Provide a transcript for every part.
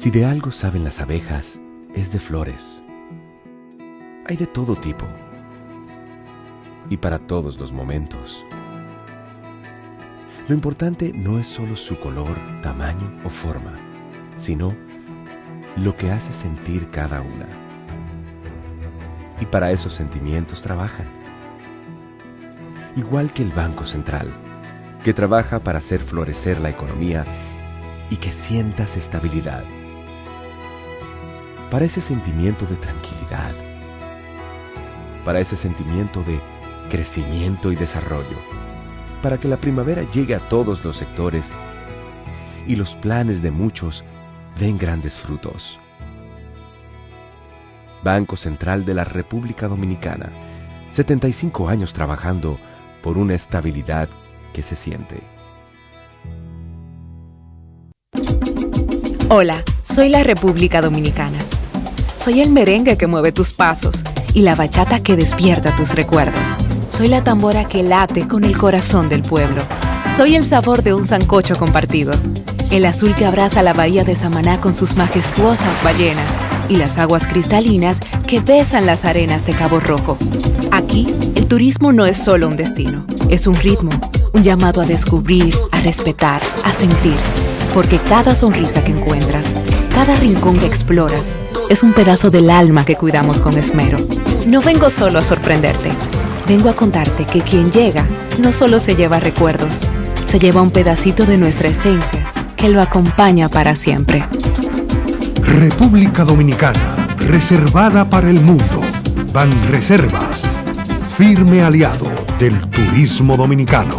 Si de algo saben las abejas, es de flores. Hay de todo tipo y para todos los momentos. Lo importante no es solo su color, tamaño o forma, sino lo que hace sentir cada una. Y para esos sentimientos trabajan. Igual que el Banco Central, que trabaja para hacer florecer la economía y que sientas estabilidad. Para ese sentimiento de tranquilidad. Para ese sentimiento de crecimiento y desarrollo. Para que la primavera llegue a todos los sectores y los planes de muchos den grandes frutos. Banco Central de la República Dominicana, 75 años trabajando por una estabilidad que se siente. Hola, soy la República Dominicana. Soy el merengue que mueve tus pasos y la bachata que despierta tus recuerdos. Soy la tambora que late con el corazón del pueblo. Soy el sabor de un sancocho compartido. El azul que abraza la bahía de Samaná con sus majestuosas ballenas y las aguas cristalinas que besan las arenas de Cabo Rojo. Aquí, el turismo no es solo un destino, es un ritmo, un llamado a descubrir, a respetar, a sentir. Porque cada sonrisa que encuentras, cada rincón que exploras, es un pedazo del alma que cuidamos con esmero. No vengo solo a sorprenderte. Vengo a contarte que quien llega no solo se lleva recuerdos, se lleva un pedacito de nuestra esencia que lo acompaña para siempre. República Dominicana, reservada para el mundo. Banreservas, firme aliado del turismo dominicano.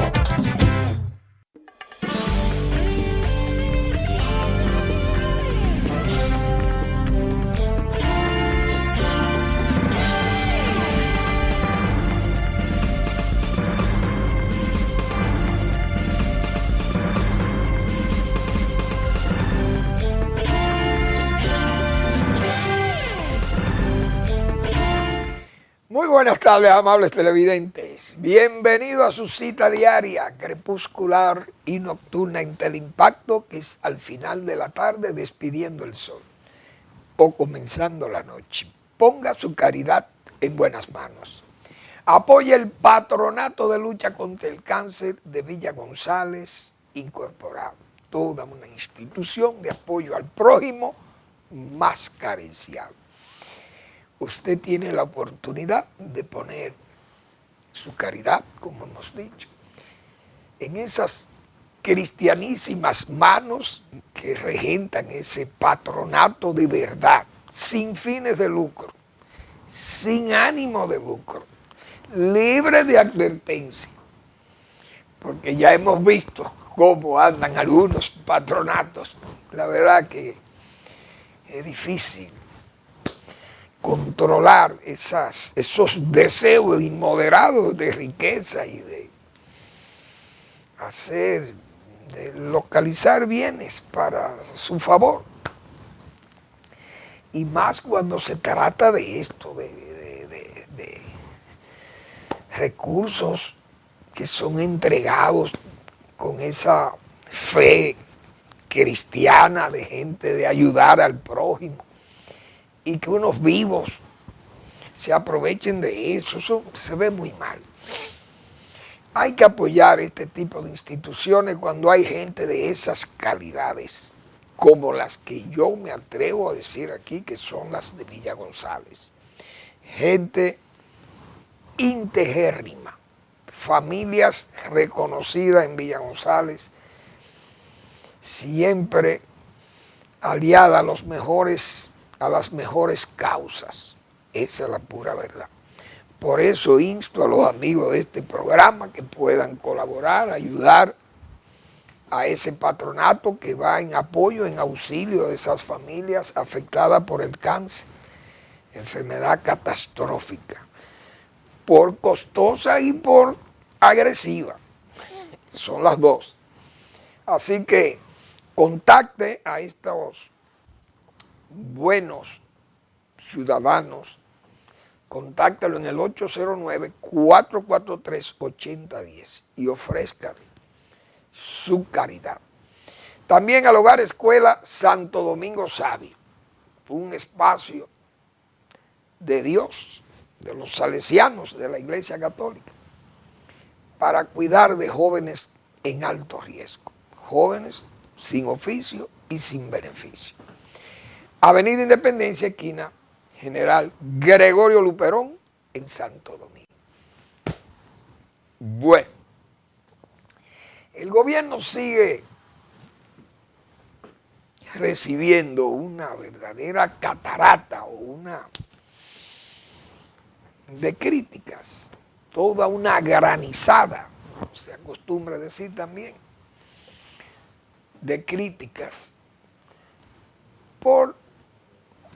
Buenas tardes, amables televidentes. Bienvenido a su cita diaria, crepuscular y nocturna en Teleimpacto, que es al final de la tarde despidiendo el sol o comenzando la noche. Ponga su caridad en buenas manos. Apoya el Patronato de Lucha contra el Cáncer de Villa González Incorporado, toda una institución de apoyo al prójimo más carenciado. Usted tiene la oportunidad de poner su caridad, como hemos dicho, en esas cristianísimas manos que regentan ese patronato de verdad, sin fines de lucro, sin ánimo de lucro, libre de advertencia, porque ya hemos visto cómo andan algunos patronatos. La verdad que es difícil controlar esos deseos inmoderados de riqueza y de localizar bienes para su favor. Y más cuando se trata de esto, de recursos que son entregados con esa fe cristiana de gente de ayudar al prójimo. Y que unos vivos se aprovechen de eso se ve muy mal. Hay que apoyar este tipo de instituciones cuando hay gente de esas calidades, como las que yo me atrevo a decir aquí, que son las de Villa González. Gente integérrima, familias reconocidas en Villa González, siempre aliada a las mejores causas. Esa es la pura verdad. Por eso insto a los amigos de este programa que puedan colaborar, ayudar a ese patronato que va en apoyo, en auxilio de esas familias afectadas por el cáncer, enfermedad catastrófica, por costosa y por agresiva. Son las dos. Así que contacte a estos buenos ciudadanos, contáctalo en el 809-443-8010 y ofrézcale su caridad. También al Hogar Escuela Santo Domingo Sabio, un espacio de Dios, de los salesianos de la Iglesia Católica, para cuidar de jóvenes en alto riesgo, jóvenes sin oficio y sin beneficio. Avenida Independencia, esquina General Gregorio Luperón, en Santo Domingo. Bueno, el gobierno sigue recibiendo una verdadera catarata o una de críticas, toda una granizada, se acostumbra a decir también, de críticas por,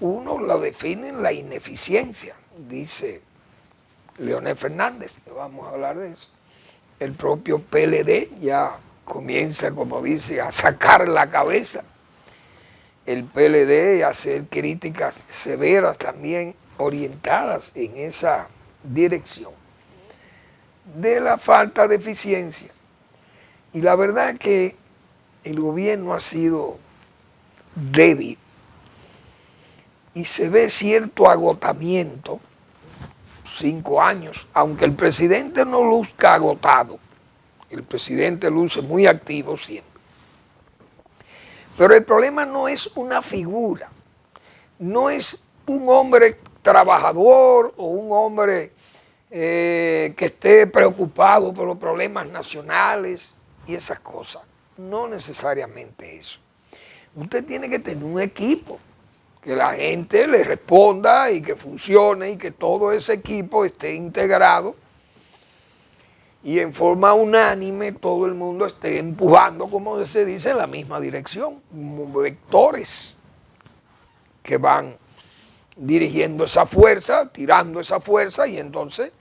uno lo define en la ineficiencia, dice Leonel Fernández, que vamos a hablar de eso. El propio PLD ya comienza, como dice, a sacar la cabeza. El PLD a hacer críticas severas también orientadas en esa dirección de la falta de eficiencia. Y la verdad que el gobierno ha sido débil y se ve cierto agotamiento, 5 años, aunque el presidente no luzca agotado, el presidente luce muy activo siempre. Pero el problema no es una figura, no es un hombre trabajador o un hombre que esté preocupado por los problemas nacionales y esas cosas. No necesariamente eso. Usted tiene que tener un equipo, que la gente le responda y que funcione y que todo ese equipo esté integrado y en forma unánime todo el mundo esté empujando, como se dice, en la misma dirección, como vectores que van dirigiendo esa fuerza, tirando esa fuerza y entonces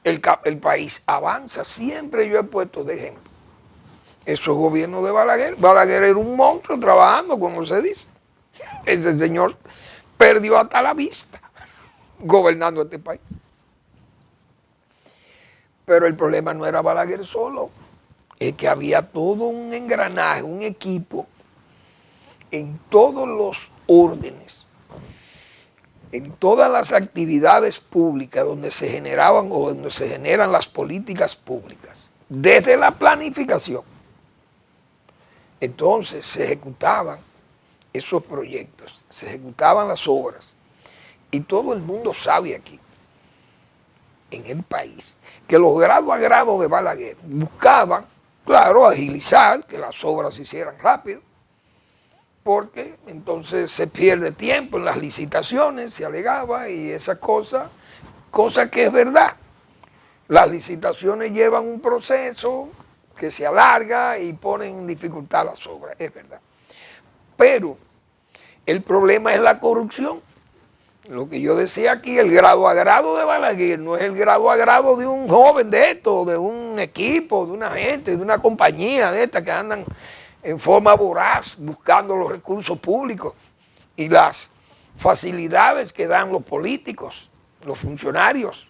el país avanza. Siempre yo he puesto de ejemplo eso es gobierno de Balaguer. Balaguer era un monstruo trabajando, como se dice. Ese señor perdió hasta la vista gobernando este país. Pero el problema no era Balaguer solo, es que había todo un engranaje, un equipo en todos los órdenes, en todas las actividades públicas donde se generaban o donde se generan las políticas públicas, desde la planificación. Entonces se ejecutaban esos proyectos, se ejecutaban las obras y todo el mundo sabe aquí, en el país, que los grado a grado de Balaguer buscaban, claro, agilizar, que las obras se hicieran rápido, porque entonces se pierde tiempo en las licitaciones, se alegaba, y esa cosa que es verdad. Las licitaciones llevan un proceso que se alarga y ponen en dificultad las obras, es verdad. Pero el problema es la corrupción. Lo que yo decía aquí, el grado a grado de Balaguer no es el grado a grado de un joven de esto, de un equipo, de una gente, de una compañía de estas que andan en forma voraz buscando los recursos públicos y las facilidades que dan los políticos, los funcionarios.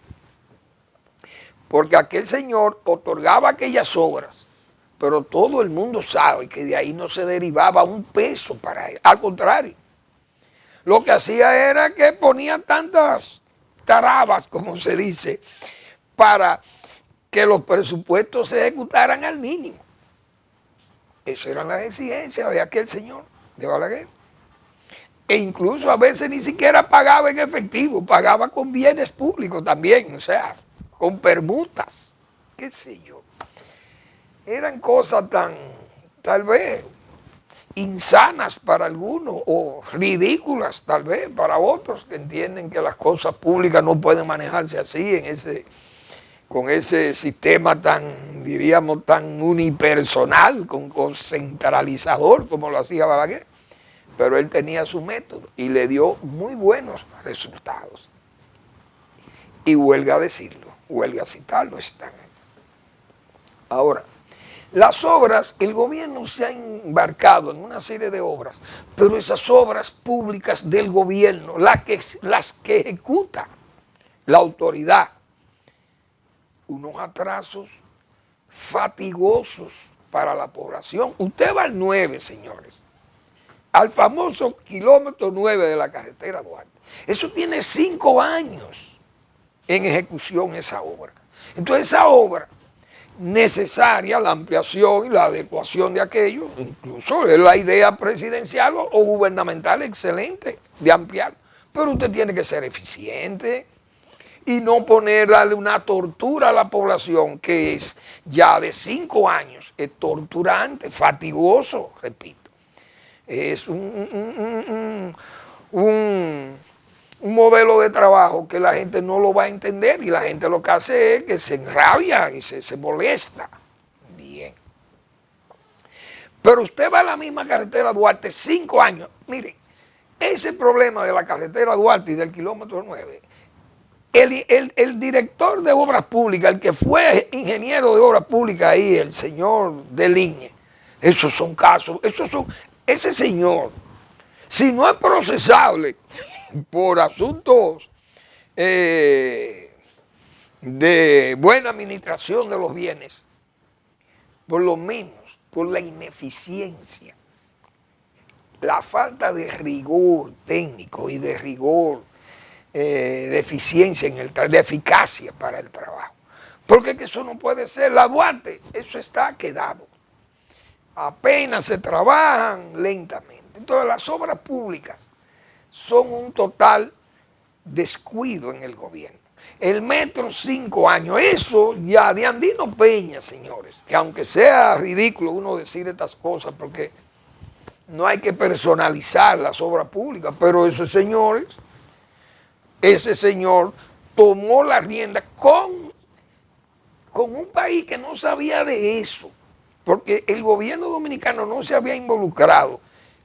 Porque aquel señor otorgaba aquellas obras, pero todo el mundo sabe que de ahí no se derivaba un peso para él. Al contrario, lo que hacía era que ponía tantas trabas, como se dice, para que los presupuestos se ejecutaran al mínimo. Eso eran las exigencias de aquel señor, de Balaguer. E incluso a veces ni siquiera pagaba en efectivo, pagaba con bienes públicos también, o sea, con permutas, qué sé yo. Eran cosas tan, tal vez, insanas para algunos o ridículas tal vez para otros que entienden que las cosas públicas no pueden manejarse así con ese sistema tan, diríamos, tan unipersonal, con centralizador como lo hacía Balaguer. Pero él tenía su método y le dio muy buenos resultados. Y huelga decirlo, huelga citarlo, están. Ahora, las obras, el gobierno se ha embarcado en una serie de obras, pero esas obras públicas del gobierno, las que ejecuta la autoridad, unos atrasos fatigosos para la población. Usted va al 9, señores, al famoso kilómetro 9 de la carretera Duarte. Eso tiene 5 años en ejecución esa obra. Entonces esa obra necesaria, la ampliación y la adecuación de aquello, incluso es la idea presidencial o gubernamental excelente de ampliar, pero usted tiene que ser eficiente y no darle una tortura a la población que es ya de 5 años, es torturante, fatigoso, repito. Es un modelo de trabajo que la gente no lo va a entender y la gente lo que hace es que se enrabia y se molesta. Bien. Pero usted va a la misma carretera Duarte 5 años. Mire, ese problema de la carretera Duarte y del kilómetro 9, el director de obras públicas, el que fue ingeniero de obras públicas ahí, el señor Deligne, esos son casos, ese señor, si no es procesable por asuntos de buena administración de los bienes, por lo menos por la ineficiencia, la falta de rigor técnico y de rigor de eficiencia de eficacia para el trabajo. Porque que eso no puede ser. La Duarte, eso está quedado. Apenas se trabajan lentamente. Entonces las obras públicas son un total descuido en el gobierno. El metro 5 años, eso ya de Andino Peña, señores, que aunque sea ridículo uno decir estas cosas porque no hay que personalizar las obras públicas, pero ese señor tomó la rienda con un país que no sabía de eso, porque el gobierno dominicano no se había involucrado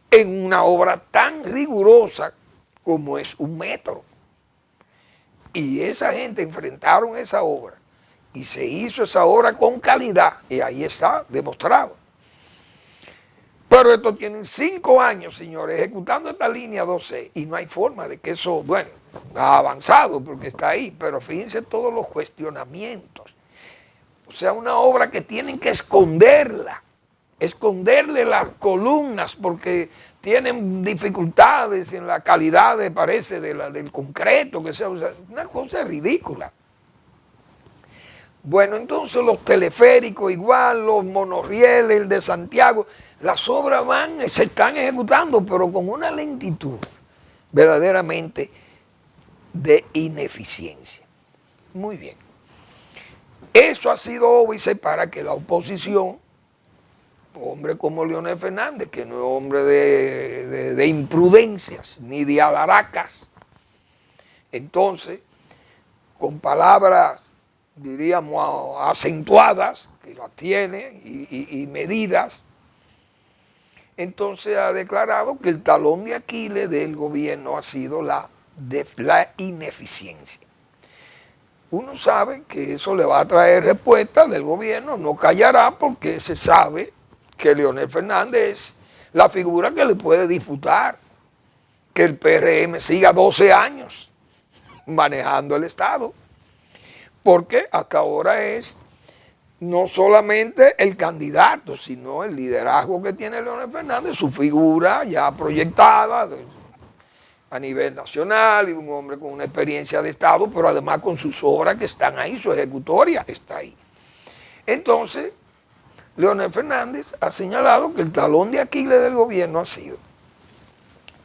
en una obra tan rigurosa como es un metro. Y esa gente enfrentaron esa obra y se hizo esa obra con calidad y ahí está demostrado. Pero estos tienen 5 años, señores, ejecutando esta línea 12 y no hay forma de que eso, bueno, ha avanzado porque está ahí, pero fíjense todos los cuestionamientos. O sea, una obra que tienen que esconderle las columnas porque tienen dificultades en la calidad, parece, del concreto, que sea, o sea, una cosa ridícula. Bueno, entonces los teleféricos igual, los monorrieles, el de Santiago, las obras se están ejecutando, pero con una lentitud verdaderamente de ineficiencia. Muy bien. Eso ha sido óbice para que la oposición, hombre como Leonel Fernández, que no es hombre de imprudencias ni de alaracas, entonces, con palabras, diríamos, acentuadas, que las tiene, y medidas, entonces ha declarado que el talón de Aquiles del gobierno ha sido la ineficiencia. Uno sabe que eso le va a traer respuesta del gobierno, no callará porque se sabe que Leonel Fernández es la figura que le puede disputar que el PRM siga 12 años manejando el Estado, porque hasta ahora es no solamente el candidato, sino el liderazgo que tiene Leonel Fernández, su figura ya proyectada a nivel nacional y un hombre con una experiencia de Estado, pero además con sus obras que están ahí, su ejecutoria está ahí. Entonces, Leonel Fernández ha señalado que el talón de Aquiles del gobierno ha sido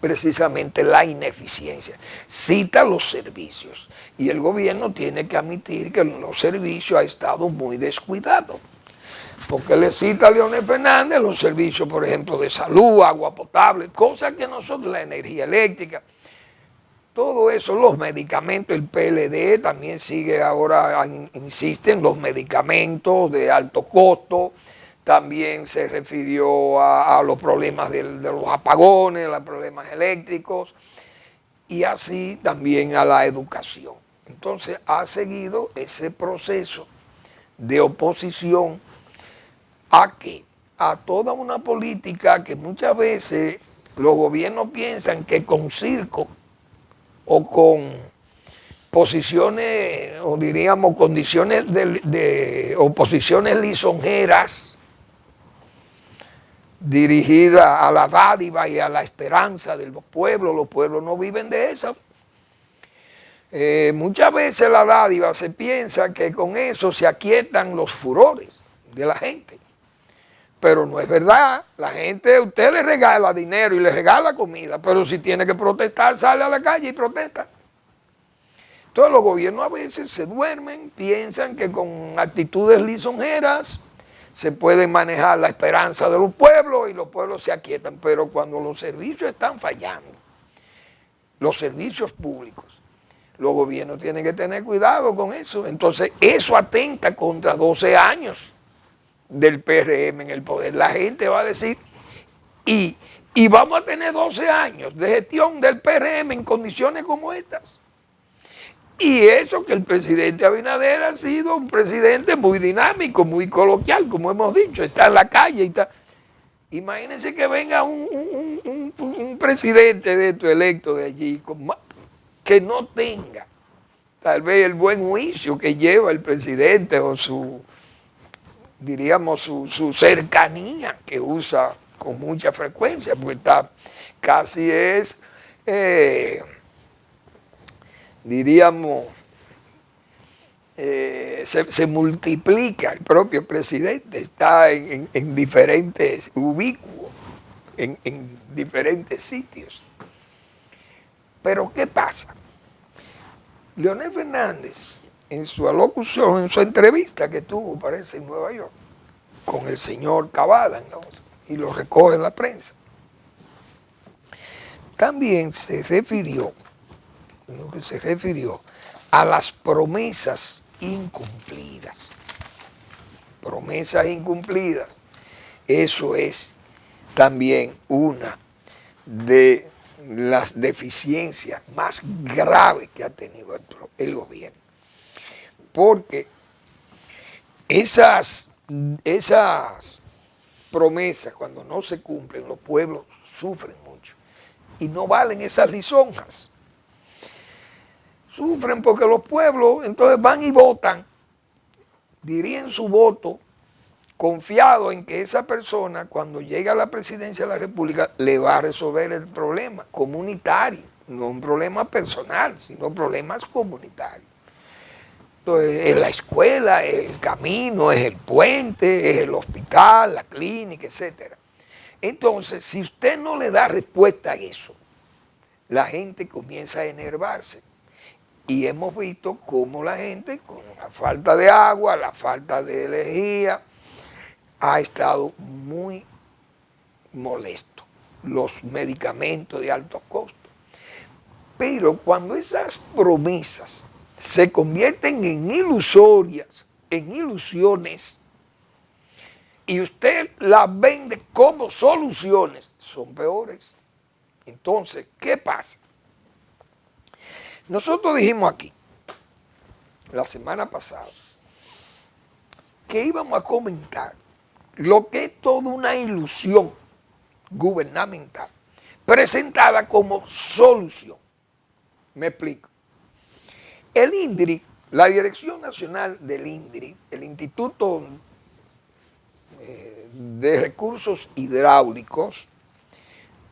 precisamente la ineficiencia. Cita los servicios y el gobierno tiene que admitir que los servicios ha estado muy descuidados. Porque le cita a Leonel Fernández los servicios, por ejemplo, de salud, agua potable, cosas que nosotros, la energía eléctrica, todo eso, los medicamentos, el PLD también sigue ahora, insiste en los medicamentos de alto costo, también se refirió a los problemas de los apagones, a los problemas eléctricos, y así también a la educación. Entonces ha seguido ese proceso de oposición ¿a qué? A toda una política que muchas veces los gobiernos piensan que con circo o con posiciones, o diríamos condiciones de oposiciones lisonjeras, dirigida a la dádiva y a la esperanza de los pueblos no viven de eso. Muchas veces la dádiva se piensa que con eso se aquietan los furores de la gente, pero no es verdad. La gente, usted le regala dinero y le regala comida, pero si tiene que protestar, sale a la calle y protesta. Entonces los gobiernos a veces se duermen, piensan que con actitudes lisonjeras se puede manejar la esperanza de los pueblos y los pueblos se aquietan, pero cuando los servicios están fallando, los servicios públicos, los gobiernos tienen que tener cuidado con eso. Entonces eso atenta contra 12 años del PRM en el poder. La gente va a decir, y vamos a tener 12 años de gestión del PRM en condiciones como estas. Y eso que el presidente Abinader ha sido un presidente muy dinámico, muy coloquial, como hemos dicho, está en la calle y está. Imagínense que venga un presidente de esto electo de allí, que no tenga tal vez el buen juicio que lleva el presidente o su cercanía que usa con mucha frecuencia, porque está casi es... se multiplica, el propio presidente está en diferentes ubícuos, en diferentes sitios. Pero ¿qué pasa? Leonel Fernández, en su alocución, en su entrevista que tuvo, parece, en Nueva York, con el señor Cavada, ¿no? Y lo recoge la prensa, también se refirió a las promesas incumplidas. Promesas incumplidas. Eso es también una de las deficiencias más graves que ha tenido el gobierno. Porque esas promesas, cuando no se cumplen, los pueblos sufren mucho. Y no valen esas lisonjas. Sufren porque los pueblos entonces van y votan, dirían su voto, confiado en que esa persona, cuando llegue a la presidencia de la República, le va a resolver el problema comunitario, no un problema personal, sino problemas comunitarios. Entonces, es la escuela, es el camino, es el puente, es el hospital, la clínica, etc. Entonces, si usted no le da respuesta a eso, la gente comienza a enervarse. Y hemos visto cómo la gente, con la falta de agua, la falta de energía, ha estado muy molesto. Los medicamentos de alto costo. Pero cuando esas promesas se convierten en ilusorias, en ilusiones, y usted las vende como soluciones, son peores. Entonces, ¿qué pasa? Nosotros dijimos aquí, la semana pasada, que íbamos a comentar lo que es toda una ilusión gubernamental, presentada como solución. Me explico. El INDRI, la Dirección Nacional del INDRI, el Instituto de Recursos Hidráulicos,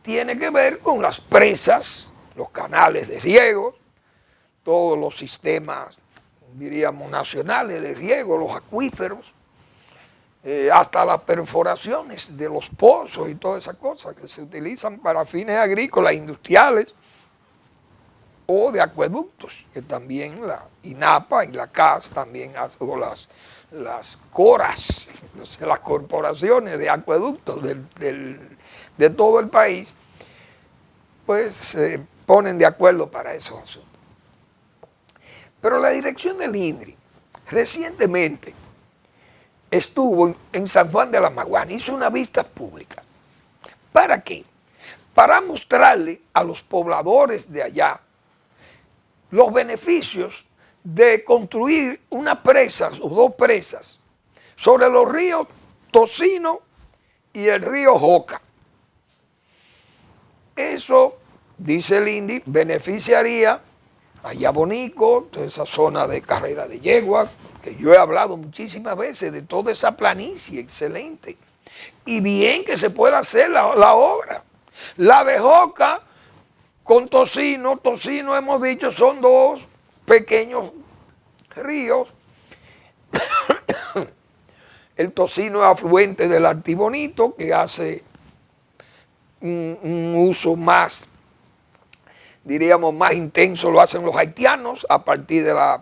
tiene que ver con las presas, los canales de riego, todos los sistemas, diríamos, nacionales de riego, los acuíferos, hasta las perforaciones de los pozos y todas esas cosas que se utilizan para fines agrícolas, industriales o de acueductos, que también la INAPA y la CAS también, o las CORAS, las corporaciones de acueductos de todo el país, pues se ponen de acuerdo para esos asuntos. Pero la dirección del INDRI recientemente estuvo en San Juan de la Maguana, hizo una vista pública. ¿Para qué? Para mostrarle a los pobladores de allá los beneficios de construir una presa o dos presas sobre los ríos Tocino y el río Joca. Eso, dice el INDRI, beneficiaría a Yabonico, toda esa zona de carrera de yegua, que yo he hablado muchísimas veces de toda esa planicie excelente, Y bien que se pueda hacer la obra. La de Joca con Tocino. Tocino, hemos dicho, son dos pequeños ríos. El Tocino es afluente del Artibonito, que hace un uso más, diríamos, más intenso, lo hacen los haitianos a partir de la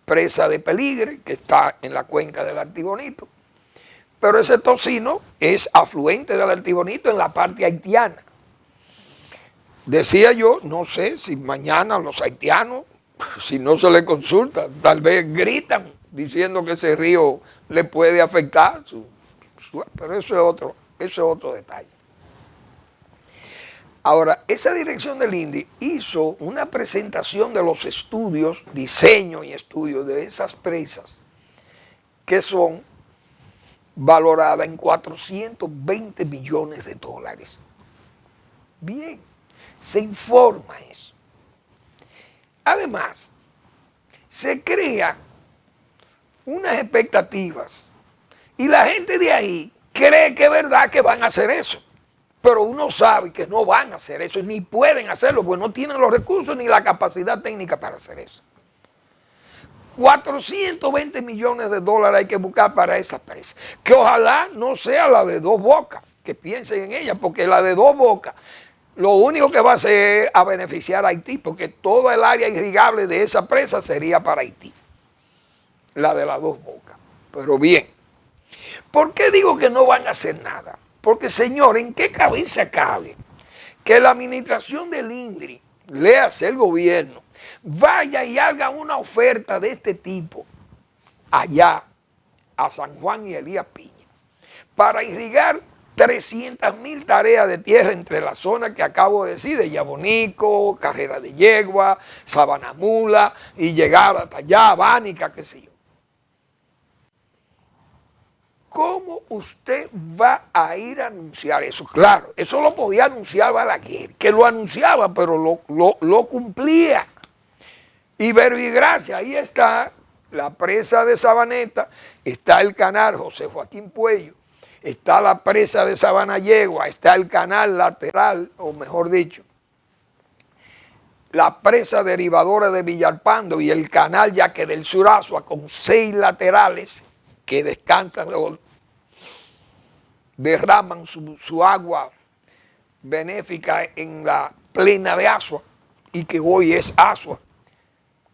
presa de Peligre, que está en la cuenca del Artibonito. Pero ese Tocino es afluente del Artibonito en la parte haitiana. Decía yo, no sé si mañana los haitianos, si no se les consulta, tal vez gritan diciendo que ese río le puede afectar, pero eso es otro detalle. Ahora, esa dirección del INDI hizo una presentación de los estudios, diseño y estudios de esas presas, que son valoradas en 420 millones de dólares. Bien, se informa eso. Además, se crea unas expectativas y la gente de ahí cree que es verdad que van a hacer eso. Pero uno sabe que no van a hacer eso, ni pueden hacerlo, porque no tienen los recursos ni la capacidad técnica para hacer eso. 420 millones de dólares hay que buscar para esa presa. Que ojalá no sea la de Dos Bocas, que piensen en ella, porque la de Dos Bocas, lo único que va a hacer es a beneficiar a Haití, porque toda el área irrigable de esa presa sería para Haití. La de las Dos Bocas. Pero bien, ¿por qué digo que no van a hacer nada? Porque, señor, ¿en qué cabeza cabe que la administración del INDRI, léase el gobierno, vaya y haga una oferta de este tipo allá a San Juan y Elías Piña para irrigar 300,000 tareas de tierra entre la zona que acabo de decir, de Yabonico, Carrera de Yegua, Sabanamula, y llegar hasta allá, Bánica, qué sé yo? ¿Cómo usted va a ir a anunciar eso? Claro, eso lo podía anunciar Balaguer, que lo anunciaba, pero lo cumplía. Y Verbigracia, ahí está la presa de Sabaneta, está el canal José Joaquín Puello, está la presa de Sabana Yegua, está el canal lateral, o mejor dicho, la presa derivadora de Villalpando y el canal Yaque del Sur Asua con 6 laterales que descansan, derraman su agua benéfica en la plena de Asua, y que hoy es Asua,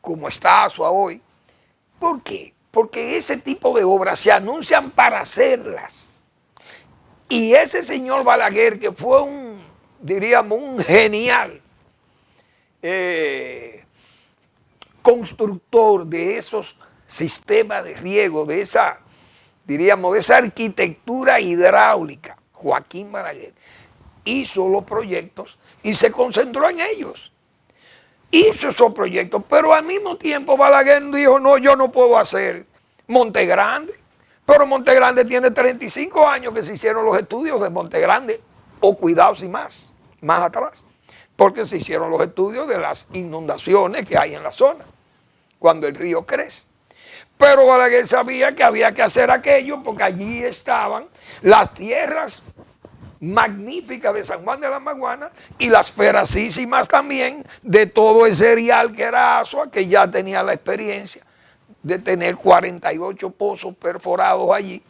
como está Asua hoy. ¿Por qué? Porque ese tipo de obras se anuncian para hacerlas. Y ese señor Balaguer, que fue diríamos, un genial constructor de esos sistemas de riego, de esa arquitectura hidráulica, Joaquín Balaguer, hizo los proyectos y se concentró en ellos. Hizo esos proyectos, pero al mismo tiempo Balaguer dijo, no, yo no puedo hacer Montegrande, pero Montegrande tiene 35 años que se hicieron los estudios de Montegrande, o cuidados y más atrás, porque se hicieron los estudios de las inundaciones que hay en la zona, cuando el río crece. Pero Balaguer sabía que había que hacer aquello porque allí estaban las tierras magníficas de San Juan de la Maguana y las feracísimas también de todo ese cereal que era Asua, que ya tenía la experiencia de tener 48 pozos perforados allí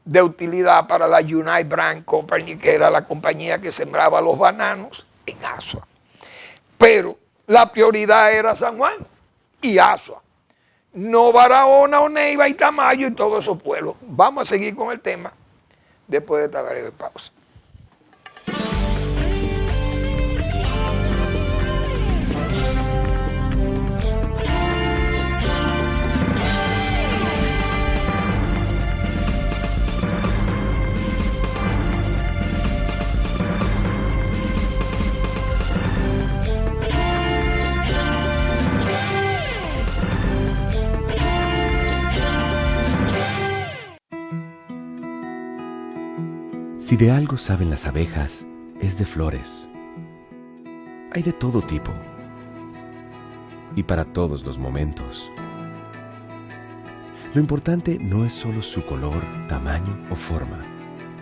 de utilidad para la United Brand Company, que era la compañía que sembraba los bananos en Asua. Pero la prioridad era San Juan y Asua. No Barahona o Neiva y Tamayo y todos esos pueblos. Vamos a seguir con el tema después de esta breve pausa. Si de algo saben las abejas, es de flores. Hay de todo tipo y para todos los momentos. Lo importante no es solo su color, tamaño o forma,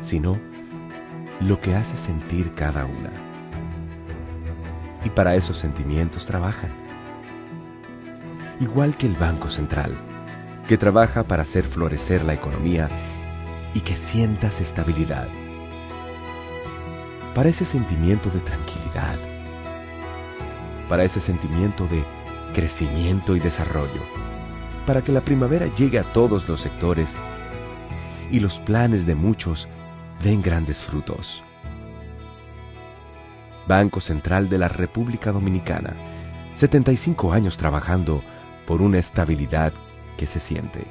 sino lo que hace sentir cada una. Y para esos sentimientos trabajan. Igual que el Banco Central, que trabaja para hacer florecer la economía y que sientas estabilidad. Para ese sentimiento de tranquilidad. Para ese sentimiento de crecimiento y desarrollo. Para que la primavera llegue a todos los sectores y los planes de muchos den grandes frutos. Banco Central de la República Dominicana, 75 años trabajando por una estabilidad que se siente.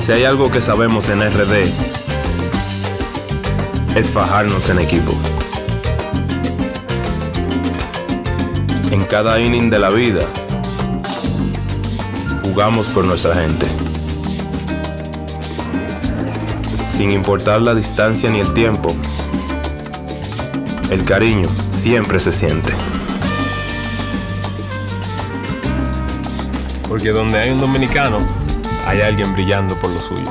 Si hay algo que sabemos en RD, es fajarnos en equipo. En cada inning de la vida, jugamos por nuestra gente. Sin importar la distancia ni el tiempo, el cariño siempre se siente. Porque donde hay un dominicano, hay alguien brillando por lo suyo.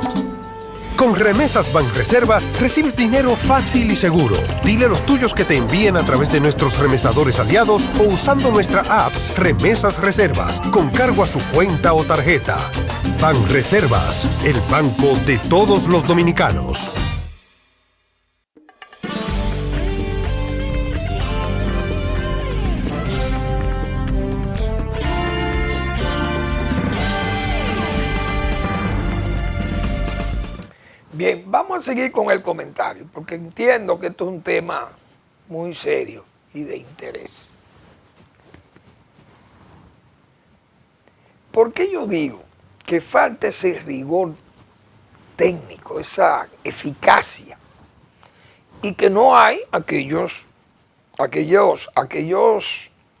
Con Remesas Banreservas recibes dinero fácil y seguro. Dile a los tuyos que te envíen a través de nuestros remesadores aliados o usando nuestra app Remesas Reservas con cargo a su cuenta o tarjeta. Banreservas, el banco de todos los dominicanos. Bien, vamos a seguir con el comentario, porque entiendo que esto es un tema muy serio y de interés. ¿Por qué yo digo que falta ese rigor técnico, esa eficacia, y que no hay aquellos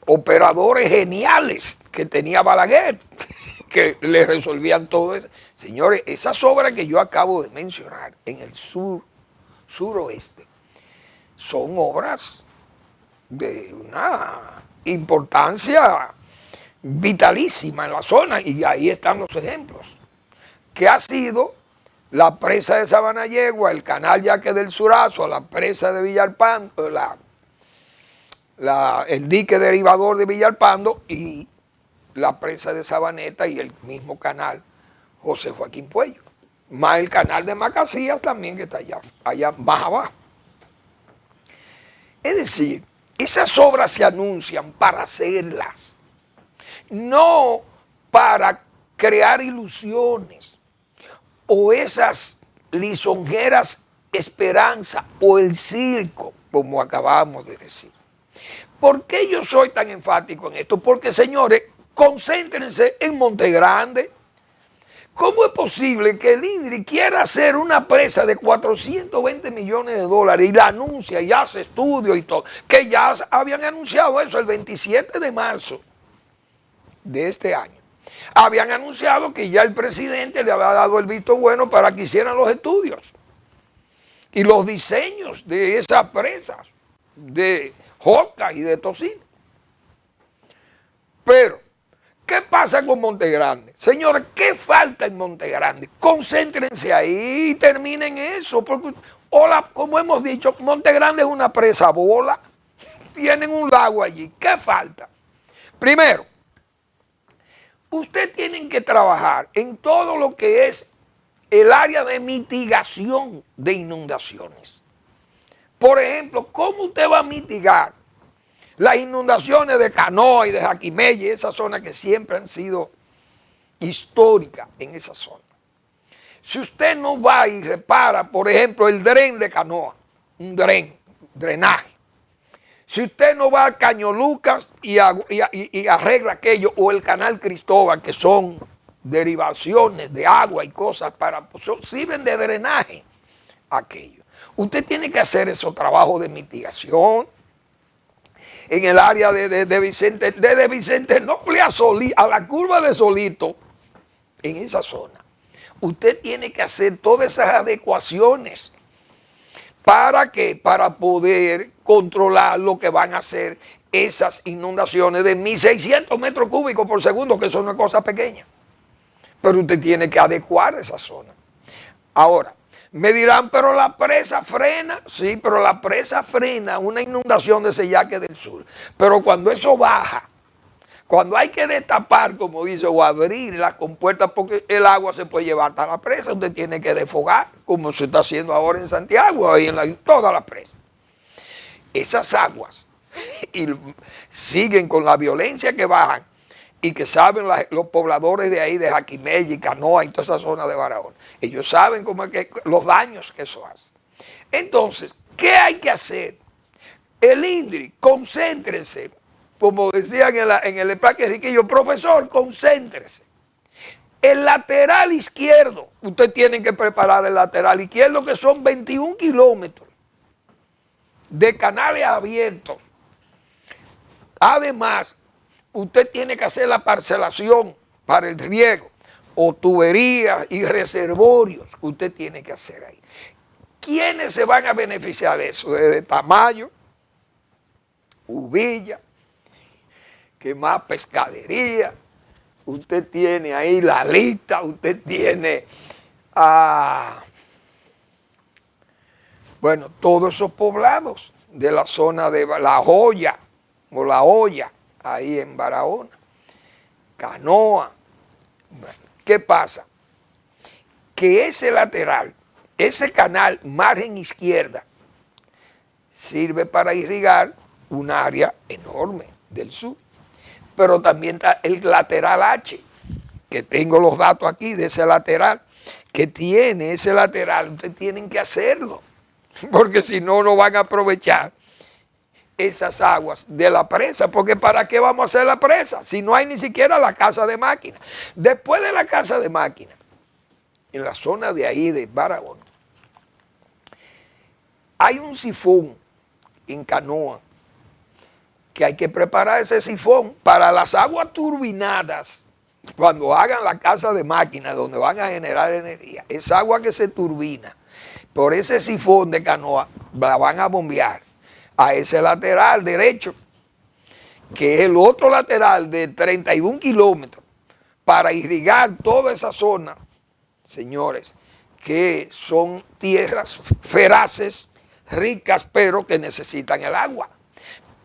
operadores geniales que tenía Balaguer, que le resolvían todo eso? Señores, esas obras que yo acabo de mencionar en el suroeste son obras de una importancia vitalísima en la zona, y ahí están los ejemplos, que ha sido la presa de Sabanayegua, el canal Yaque del Surazo, la presa de Villalpando, el dique derivador de Villalpando y la presa de Sabaneta y el mismo canal José Joaquín Puello, más el canal de Macasías también, que está allá más abajo. Es decir, esas obras se anuncian para hacerlas, no para crear ilusiones o esas lisonjeras esperanzas o el circo, como acabamos de decir. ¿Por qué yo soy tan enfático en esto? Porque, señores, concéntrense en Montegrande. ¿Cómo es posible que el INDRI quiera hacer una presa de 420 millones de dólares y la anuncia y hace estudios y todo? Que ya habían anunciado eso el 27 de marzo de este año. Habían anunciado que ya el presidente le había dado el visto bueno para que hicieran los estudios y los diseños de esas presas de Joca y de Tocino. Pero ¿qué pasa con Montegrande? Señores, ¿qué falta en Montegrande? Concéntrense ahí y terminen eso. Porque, como hemos dicho, Montegrande es una presa bola. Tienen un lago allí. ¿Qué falta? Primero, ustedes tienen que trabajar en todo lo que es el área de mitigación de inundaciones. Por ejemplo, ¿cómo usted va a mitigar las inundaciones de Canoa y de Jaquimelle, esa zona que siempre han sido históricas en esa zona? Si usted no va y repara, por ejemplo, el dren de Canoa, un drenaje. Si usted no va a Caño Lucas y arregla aquello, o el canal Cristóbal, que son derivaciones de agua y cosas sirven de drenaje aquello. Usted tiene que hacer esos trabajos de mitigación. en el área de Vicente, desde Vicente Noble a la curva de Solito, en esa zona. Usted tiene que hacer todas esas adecuaciones. ¿Para qué? Para poder controlar lo que van a hacer esas inundaciones de 1.600 metros cúbicos por segundo, que eso no es cosa pequeña. Pero usted tiene que adecuar esa zona. Ahora, me dirán, pero la presa frena. Sí, pero la presa frena una inundación de ese Yaque del Sur. Pero cuando eso baja, cuando hay que destapar, como dice, o abrir las compuertas porque el agua se puede llevar hasta la presa, usted tiene que desfogar, como se está haciendo ahora en Santiago, y en toda la presa. Esas aguas siguen con la violencia que bajan y que saben los pobladores de ahí, de Jaquimella y Canoa y toda esa zona de Barahona. Ellos saben cómo es que, los daños que eso hace. Entonces, ¿qué hay que hacer? El INDRI, concéntrese. Como decían en el Parque Riquillo, profesor, concéntrese. El lateral izquierdo, usted tiene que preparar el lateral izquierdo, que son 21 kilómetros de canales abiertos. Además, usted tiene que hacer la parcelación para el riego, o tuberías y reservorios que usted tiene que hacer ahí. ¿Quiénes se van a beneficiar de eso? Desde Tamayo, Uvilla, que más pescadería, usted tiene ahí la lista, usted tiene, bueno, todos esos poblados de la zona de La Joya, o La Hoya, ahí en Barahona, Canoa. Bueno, ¿qué pasa? Que ese lateral, ese canal margen izquierda, sirve para irrigar un área enorme del sur. Pero también está el lateral H, que tengo los datos aquí de ese lateral, que tiene ese lateral, ustedes tienen que hacerlo, porque si no, no van a aprovechar esas aguas de la presa, porque ¿para qué vamos a hacer la presa? Si no hay ni siquiera la casa de máquina. Después de la casa de máquina, en la zona de ahí de Barahona, hay un sifón en Canoa, que hay que preparar ese sifón para las aguas turbinadas, cuando hagan la casa de máquinas donde van a generar energía. Esa agua que se turbina por ese sifón de Canoa, la van a bombear a ese lateral derecho, que es el otro lateral de 31 kilómetros, para irrigar toda esa zona, señores, que son tierras feraces, ricas, pero que necesitan el agua.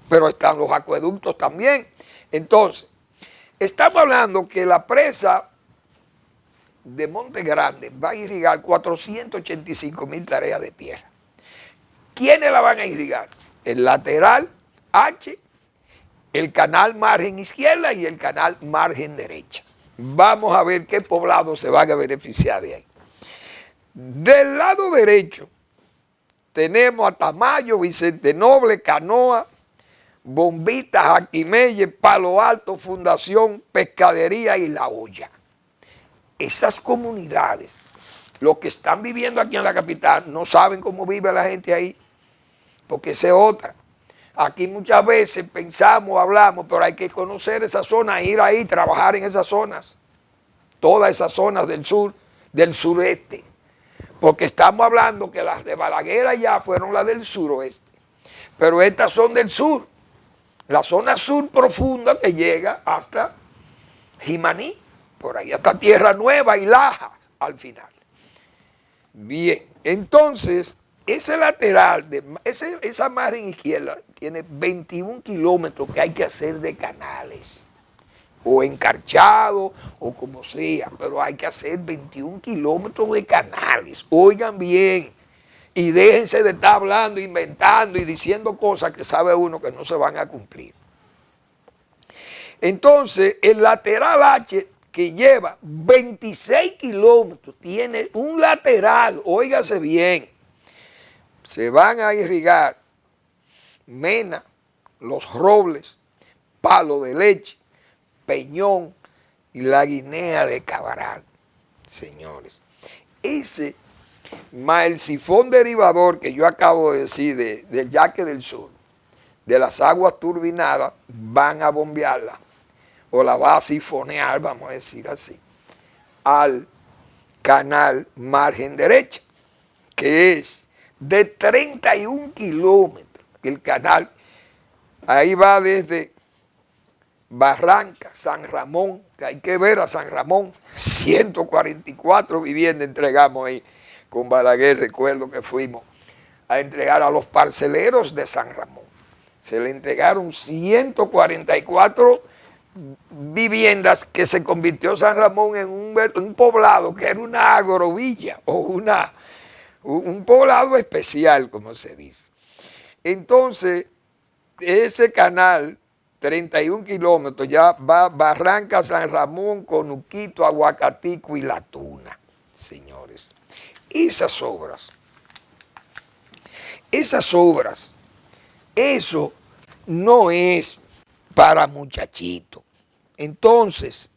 Pero están los acueductos también. Entonces, estamos hablando que la presa de Monte Grande va a irrigar 485,000 tareas de tierra. ¿Quiénes la van a irrigar? El lateral H, el canal margen izquierda y el canal margen derecha. Vamos a ver qué poblados se van a beneficiar de ahí. Del lado derecho tenemos a Tamayo, Vicente Noble, Canoa, Bombita, Jaquimelle, Palo Alto, Fundación, Pescadería y La Hoya. Esas comunidades, los que están viviendo aquí en la capital, no saben cómo vive la gente ahí, porque esa es otra. Aquí muchas veces pensamos, hablamos, pero hay que conocer esa zona, ir ahí, trabajar en esas zonas, todas esas zonas del sur, del sureste, porque estamos hablando que las de Balaguer ya fueron las del suroeste, pero estas son del sur. La zona sur profunda que llega hasta Jimaní, por ahí hasta Tierra Nueva y Laja al final. Bien, entonces ese lateral, esa margen izquierda tiene 21 kilómetros que hay que hacer de canales, o encarchado, o como sea, pero hay que hacer 21 kilómetros de canales. Oigan bien. Y déjense de estar hablando, inventando y diciendo cosas que sabe uno que no se van a cumplir. Entonces, el lateral H, que lleva 26 kilómetros, tiene un lateral, óigase bien, se van a irrigar Mena, Los Robles, Palo de Leche, Peñón y la Guinea de Cabral. Señores, ese más el sifón derivador que yo acabo de decir del Yaque del Sur, de las aguas turbinadas van a bombearla, o la va a sifonear, vamos a decir así, al canal margen derecha, que es de 31 kilómetros. El canal, ahí va desde Barranca, San Ramón, que hay que ver a San Ramón, 144 viviendas entregamos ahí, con Balaguer recuerdo que fuimos a entregar a los parceleros de San Ramón. Se le entregaron 144 viviendas que se convirtió San Ramón en un poblado que era una agrovilla o un poblado especial, como se dice. Entonces, ese canal, 31 kilómetros, ya va Barranca, San Ramón, Conuquito, Aguacatico y La Tuna, señores. Esas obras, eso no es para muchachitos. Entonces,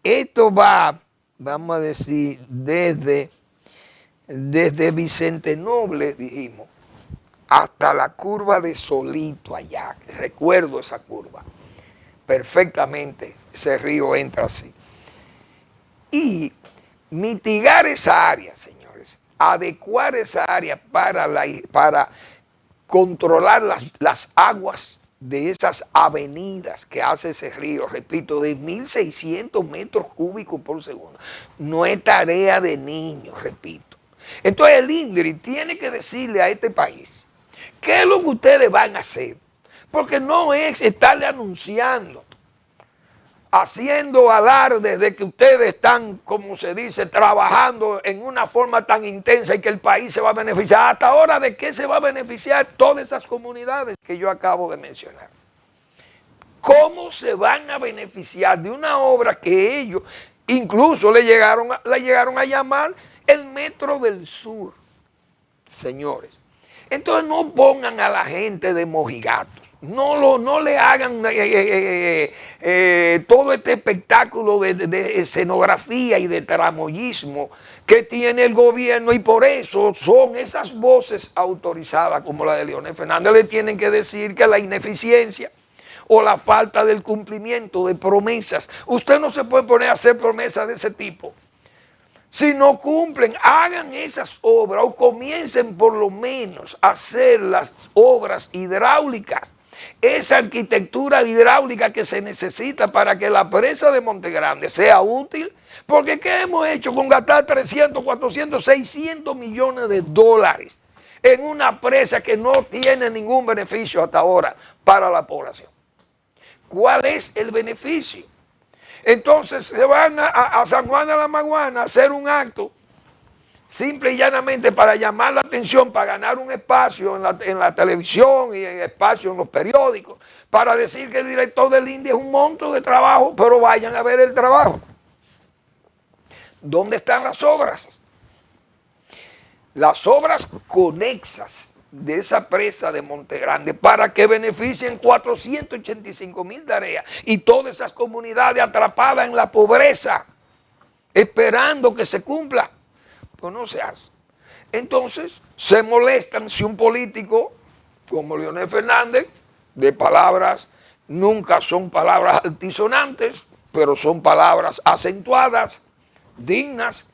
esto va, vamos a decir, desde Vicente Noble, dijimos, hasta la curva de Solito allá. Recuerdo esa curva perfectamente. Ese río entra así. Y mitigar esa área, señores. Adecuar esa área para controlar las aguas de esas avenidas que hace ese río, repito, de 1.600 metros cúbicos por segundo. No es tarea de niños, repito. Entonces el INDRI tiene que decirle a este país qué es lo que ustedes van a hacer, porque no es estarle anunciando, haciendo alarde de que ustedes están, como se dice, trabajando en una forma tan intensa y que el país se va a beneficiar. Hasta ahora, ¿de qué se va a beneficiar todas esas comunidades que yo acabo de mencionar? ¿Cómo se van a beneficiar de una obra que ellos incluso le llegaron a llamar el Metro del Sur, señores? Entonces no pongan a la gente de mojigatos, no le hagan todo este espectáculo de escenografía y de tramoyismo que tiene el gobierno, y por eso son esas voces autorizadas como la de Leonel Fernández. Le tienen que decir que la ineficiencia o la falta del cumplimiento de promesas, usted no se puede poner a hacer promesas de ese tipo. Si no cumplen, hagan esas obras o comiencen por lo menos a hacer las obras hidráulicas, esa arquitectura hidráulica que se necesita para que la presa de Montegrande sea útil, porque ¿qué hemos hecho con gastar 300, 400, 600 millones de dólares en una presa que no tiene ningún beneficio hasta ahora para la población? ¿Cuál es el beneficio? Entonces se van a San Juan de la Maguana a hacer un acto simple y llanamente para llamar la atención, para ganar un espacio en la televisión y en espacio en los periódicos, para decir que el director del INDI es un monstruo de trabajo, pero vayan a ver el trabajo. ¿Dónde están las obras? Las obras conexas de esa presa de Montegrande para que beneficien 485,000 tareas y todas esas comunidades atrapadas en la pobreza, esperando que se cumpla. Pues no se hace. Entonces se molestan si un político como Leonel Fernández, de palabras, nunca son palabras altisonantes, pero son palabras acentuadas, dignas,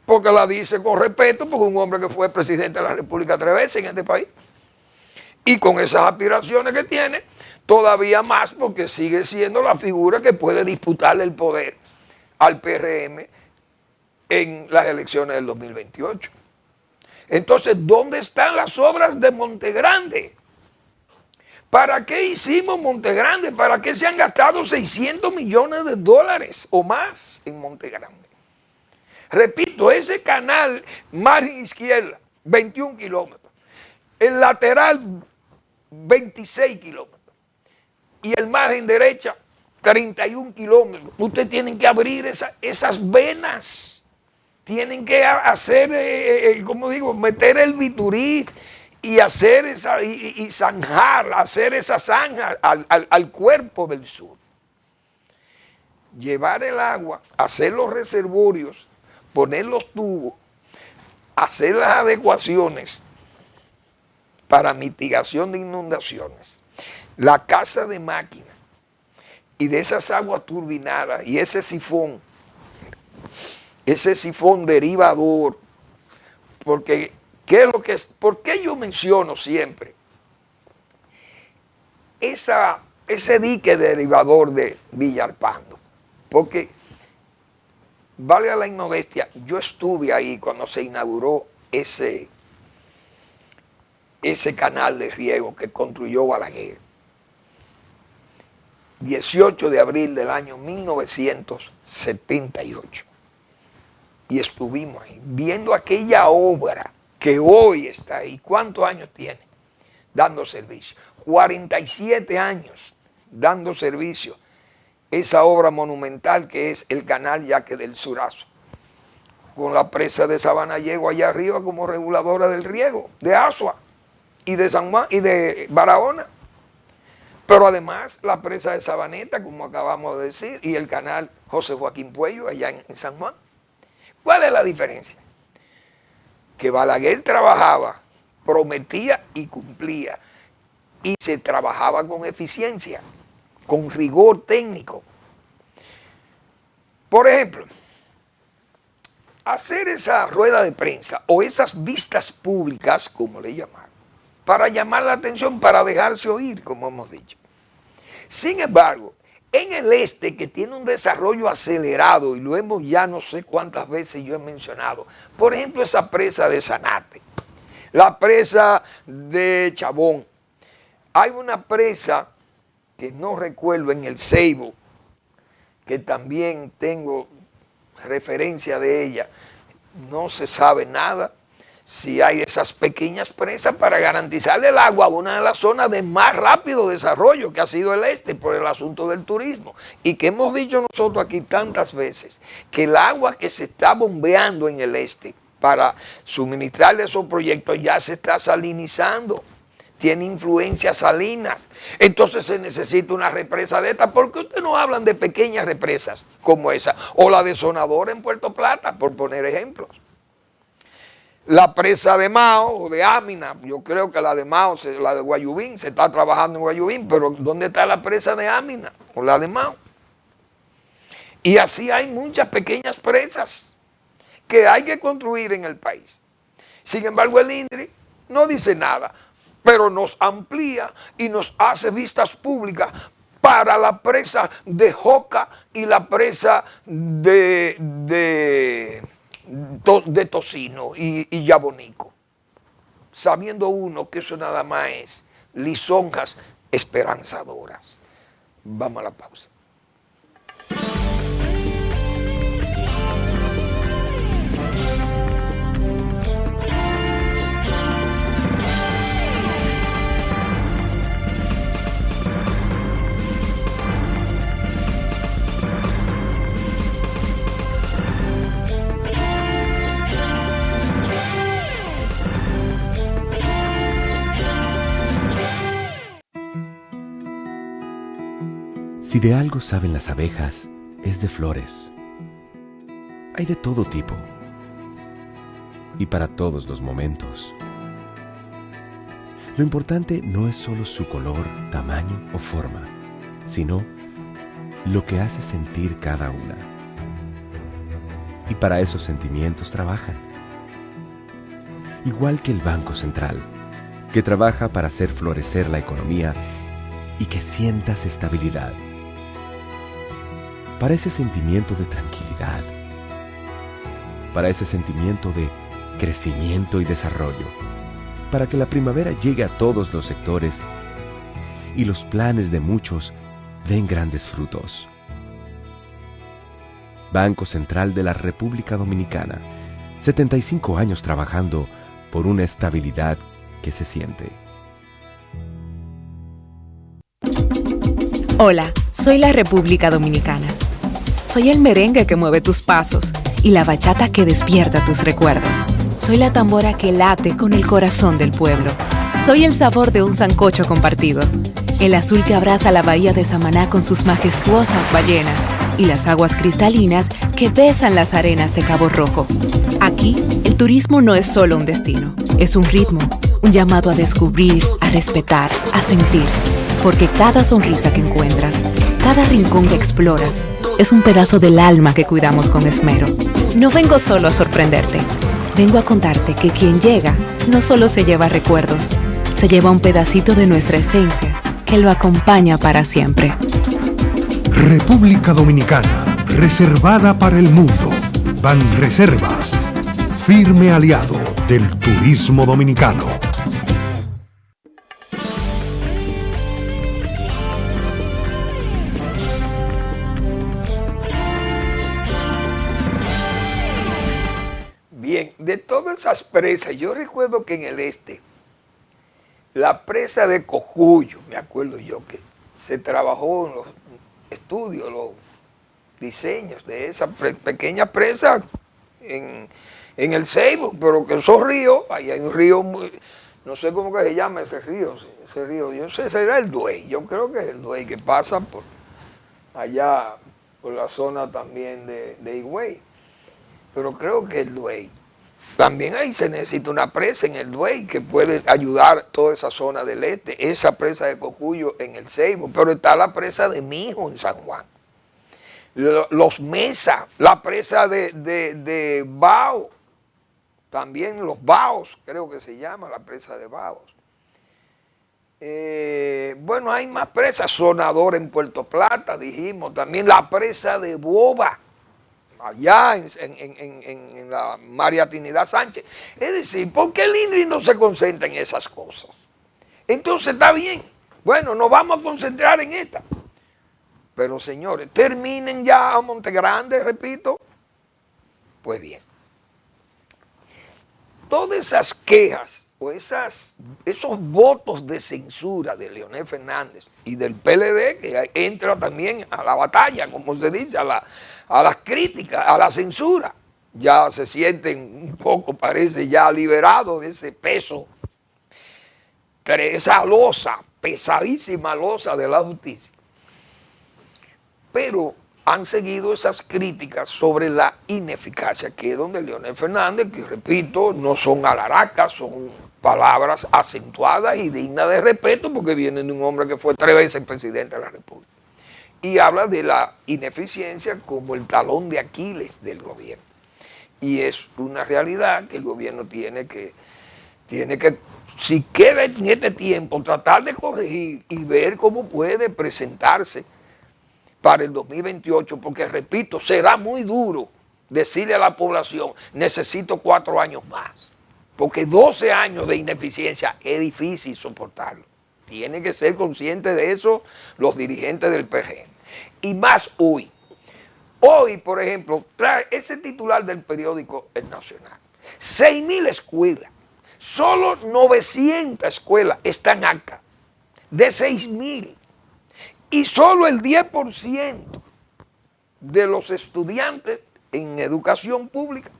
porque la dice con respeto, porque un hombre que fue presidente de la República 3 veces en este país, y con esas aspiraciones que tiene, todavía más, porque sigue siendo la figura que puede disputarle el poder al PRM en las elecciones del 2028. Entonces, ¿dónde están las obras de Montegrande? ¿Para qué hicimos Montegrande? ¿Para qué se han gastado 600 millones de dólares o más en Montegrande? Repito, ese canal margen izquierda, 21 kilómetros. El lateral, 26 kilómetros. Y el margen derecha, 31 kilómetros. Ustedes tienen que abrir esas venas. Tienen que hacer, como digo, meter el biturí y hacer y zanjar, hacer esa zanja al cuerpo del sur. Llevar el agua, hacer los reservorios, poner los tubos, hacer las adecuaciones para mitigación de inundaciones, la casa de máquina y de esas aguas turbinadas y ese sifón derivador, porque ¿por qué yo menciono siempre ese dique derivador de Villalpando? Porque, valga la inmodestia, yo estuve ahí cuando se inauguró ese canal de riego que construyó Balaguer. 18 de abril del año 1978. Y estuvimos ahí viendo aquella obra que hoy está ahí. ¿Cuántos años tiene dando servicio? 47 años dando servicio. Esa obra monumental que es el canal Yaque del Surazo, con la presa de Sabanayegua allá arriba como reguladora del riego, de Asua y de San Juan y de Barahona. Pero además la presa de Sabaneta, como acabamos de decir, y el canal José Joaquín Puello allá en San Juan. ¿Cuál es la diferencia? Que Balaguer trabajaba, prometía y cumplía, y se trabajaba con eficiencia, con rigor técnico. Por ejemplo, hacer esa rueda de prensa o esas vistas públicas, como le llamaron, para llamar la atención, para dejarse oír, como hemos dicho. Sin embargo, en el este, que tiene un desarrollo acelerado, y lo hemos ya no sé cuántas veces yo he mencionado, por ejemplo, esa presa de Zanate, la presa de Chabón. Hay una presa que no recuerdo en el Ceibo, que también tengo referencia de ella. No se sabe nada si hay esas pequeñas presas para garantizarle el agua a una de las zonas de más rápido desarrollo que ha sido el este por el asunto del turismo. Y que hemos dicho nosotros aquí tantas veces, que el agua que se está bombeando en el este para suministrarle esos proyectos ya se está salinizando. Tiene influencias salinas. Entonces se necesita una represa de estas. ¿Por qué ustedes no hablan de pequeñas represas como esa? O la de Sonadora en Puerto Plata, por poner ejemplos. La presa de Mao o de Amina, yo creo que la de Mao, la de Guayubín, se está trabajando en Guayubín, pero ¿dónde está la presa de Amina o la de Mao? Y así hay muchas pequeñas presas que hay que construir en el país. Sin embargo, el INDRI no dice nada, pero nos amplía y nos hace vistas públicas para la presa de Joca y la presa de Tocino y Yabonico, sabiendo uno que eso nada más es lisonjas esperanzadoras. Vamos a la pausa. Si de algo saben las abejas, es de flores. Hay de todo tipo y para todos los momentos. Lo importante no es solo su color, tamaño o forma, sino lo que hace sentir cada una. Y para esos sentimientos trabajan. Igual que el Banco Central, que trabaja para hacer florecer la economía y que sientas estabilidad. Para ese sentimiento de tranquilidad, para ese sentimiento de crecimiento y desarrollo, para que la primavera llegue a todos los sectores y los planes de muchos den grandes frutos. Banco Central de la República Dominicana, 75 años trabajando por una estabilidad que se siente. Hola, soy la República Dominicana. Soy el merengue que mueve tus pasos y la bachata que despierta tus recuerdos. Soy la tambora que late con el corazón del pueblo. Soy el sabor de un sancocho compartido, el azul que abraza la bahía de Samaná con sus majestuosas ballenas y las aguas cristalinas que besan las arenas de Cabo Rojo. Aquí, el turismo no es solo un destino, es un ritmo, un llamado a descubrir, a respetar, a sentir. Porque cada sonrisa que encuentras, cada rincón que exploras, es un pedazo del alma que cuidamos con esmero. No vengo solo a sorprenderte. Vengo a contarte que quien llega no solo se lleva recuerdos, se lleva un pedacito de nuestra esencia que lo acompaña para siempre. República Dominicana, reservada para el mundo. Banreservas, firme aliado del turismo dominicano. Bien, de todas esas presas, yo recuerdo que en el este, la presa de Cocuyo, me acuerdo yo que se trabajó en los estudios, los diseños de esa pequeña presa en el Ceibo, pero que esos ríos, ahí hay un río, no sé cómo que se llama ese río, yo no sé, será el Duey, yo creo que es el Duey que pasa por allá, por la zona también de Higüey, pero creo que el Duey. También ahí se necesita una presa en el Duey que puede ayudar toda esa zona del este, esa presa de Cocuyo en el Ceibo, pero está la presa de Mijo en San Juan. Los Mesa, la presa de Bao, también los Baos, creo que se llama la presa de Baos. Bueno, hay más presas, Sonador en Puerto Plata, dijimos, también la presa de Boba, allá en la María Trinidad Sánchez. Es decir, ¿por qué el INDRI no se concentra en esas cosas? Entonces está bien, bueno, nos vamos a concentrar en esta. Pero señores, terminen ya a Montegrande, repito. Pues bien, todas esas quejas o esos votos de censura de Leonel Fernández y del PLD, que entra también a la batalla, como se dice, a las críticas, a la censura, ya se sienten un poco, parece, ya liberados de ese peso, de esa losa, pesadísima losa de la justicia. Pero han seguido esas críticas sobre la ineficacia, que es donde Leonel Fernández, que repito, no son alaracas, son palabras acentuadas y dignas de respeto, porque vienen de un hombre que fue 3 veces presidente de la República. Y habla de la ineficiencia como el talón de Aquiles del gobierno. Y es una realidad que el gobierno tiene que, si queda en este tiempo, tratar de corregir y ver cómo puede presentarse para el 2028, porque repito, será muy duro decirle a la población, necesito 4 años más, porque 12 años de ineficiencia es difícil soportarlo. Tienen que ser conscientes de eso los dirigentes del PRM. Y más hoy. Hoy, por ejemplo, trae ese titular del periódico El Nacional. 6.000 escuelas, solo 900 escuelas están actas, de 6.000. Y solo el 10% de los estudiantes en educación pública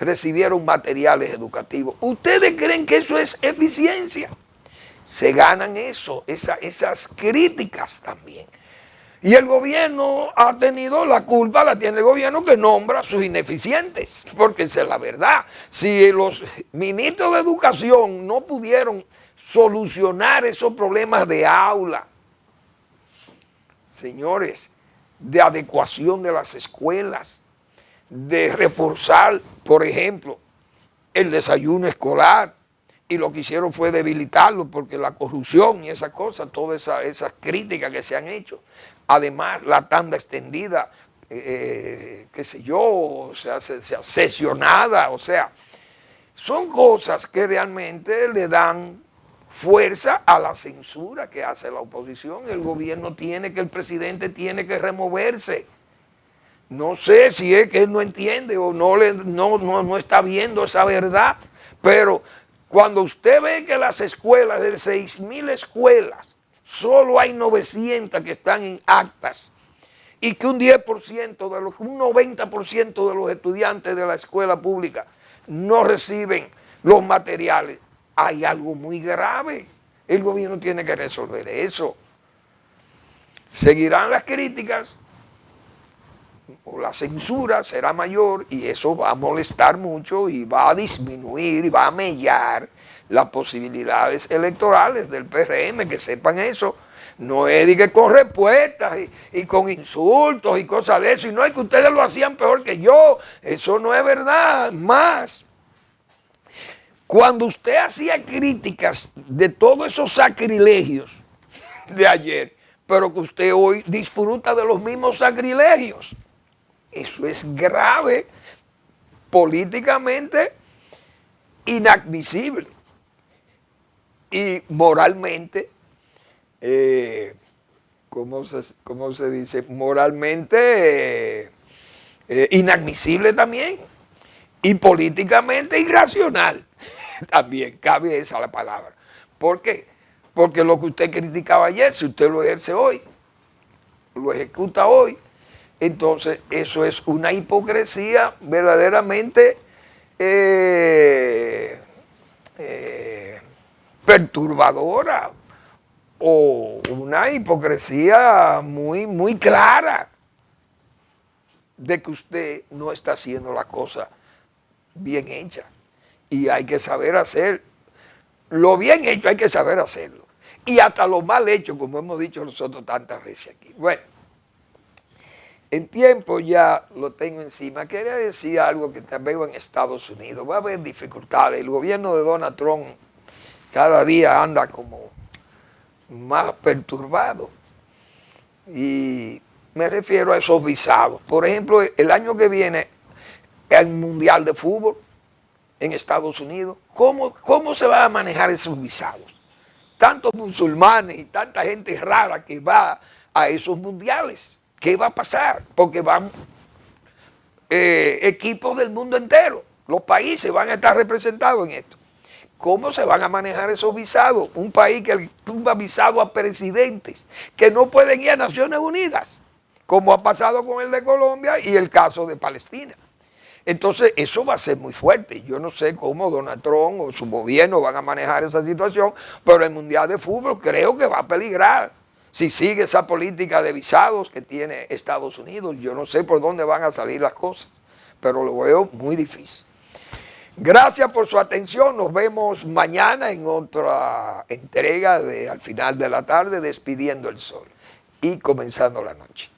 recibieron materiales educativos. ¿Ustedes creen que eso es eficiencia? Se ganan eso, esas críticas también. Y el gobierno ha tenido la culpa, la tiene el gobierno que nombra a sus ineficientes, porque esa es la verdad. Si los ministros de educación no pudieron solucionar esos problemas de aula, señores, de adecuación de las escuelas, de reforzar, por ejemplo, el desayuno escolar, y lo que hicieron fue debilitarlo porque la corrupción y esas cosas, todas esas críticas que se han hecho, además la tanda extendida, qué sé yo, o sea, sesionada, o sea, son cosas que realmente le dan fuerza a la censura que hace la oposición. El gobierno el presidente tiene que removerse. No sé si es que él no entiende o no está viendo esa verdad, pero cuando usted ve que las escuelas, de 6.000 escuelas, solo hay 900 que están en actas y que un 90% de los estudiantes de la escuela pública no reciben los materiales, hay algo muy grave. El gobierno tiene que resolver eso. Seguirán las críticas o la censura será mayor y eso va a molestar mucho y va a disminuir y va a mellar las posibilidades electorales del PRM, que sepan eso. No es de que con respuestas y con insultos y cosas de eso, y no es que ustedes lo hacían peor que yo, eso no es verdad. Más, cuando usted hacía críticas de todos esos sacrilegios de ayer, pero que usted hoy disfruta de los mismos sacrilegios, eso es grave, políticamente inadmisible y moralmente, ¿cómo se dice? Moralmente inadmisible también y políticamente irracional también, cabe esa la palabra. ¿Por qué? Porque lo que usted criticaba ayer, si usted lo ejerce hoy, lo ejecuta hoy, entonces eso es una hipocresía verdaderamente perturbadora, o una hipocresía muy, muy clara de que usted no está haciendo la cosa bien hecha. Y hay que saber hacer lo bien hecho, hay que saber hacerlo. Y hasta lo mal hecho, como hemos dicho nosotros tantas veces aquí. Bueno, en tiempo ya lo tengo encima. Quería decir algo que también veo en Estados Unidos. Va a haber dificultades. El gobierno de Donald Trump cada día anda como más perturbado. Y me refiero a esos visados. Por ejemplo, el año que viene, el Mundial de Fútbol en Estados Unidos. ¿Cómo se van a manejar esos visados? Tantos musulmanes y tanta gente rara que va a esos mundiales. ¿Qué va a pasar? Porque van equipos del mundo entero. Los países van a estar representados en esto. ¿Cómo se van a manejar esos visados? Un país que tumba visado a presidentes que no pueden ir a Naciones Unidas, como ha pasado con el de Colombia y el caso de Palestina. Entonces, eso va a ser muy fuerte. Yo no sé cómo Donald Trump o su gobierno van a manejar esa situación, pero el Mundial de Fútbol creo que va a peligrar. Si sigue esa política de visados que tiene Estados Unidos, yo no sé por dónde van a salir las cosas, pero lo veo muy difícil. Gracias por su atención. Nos vemos mañana en otra entrega de Al Final de la Tarde, Despidiendo el Sol y Comenzando la Noche.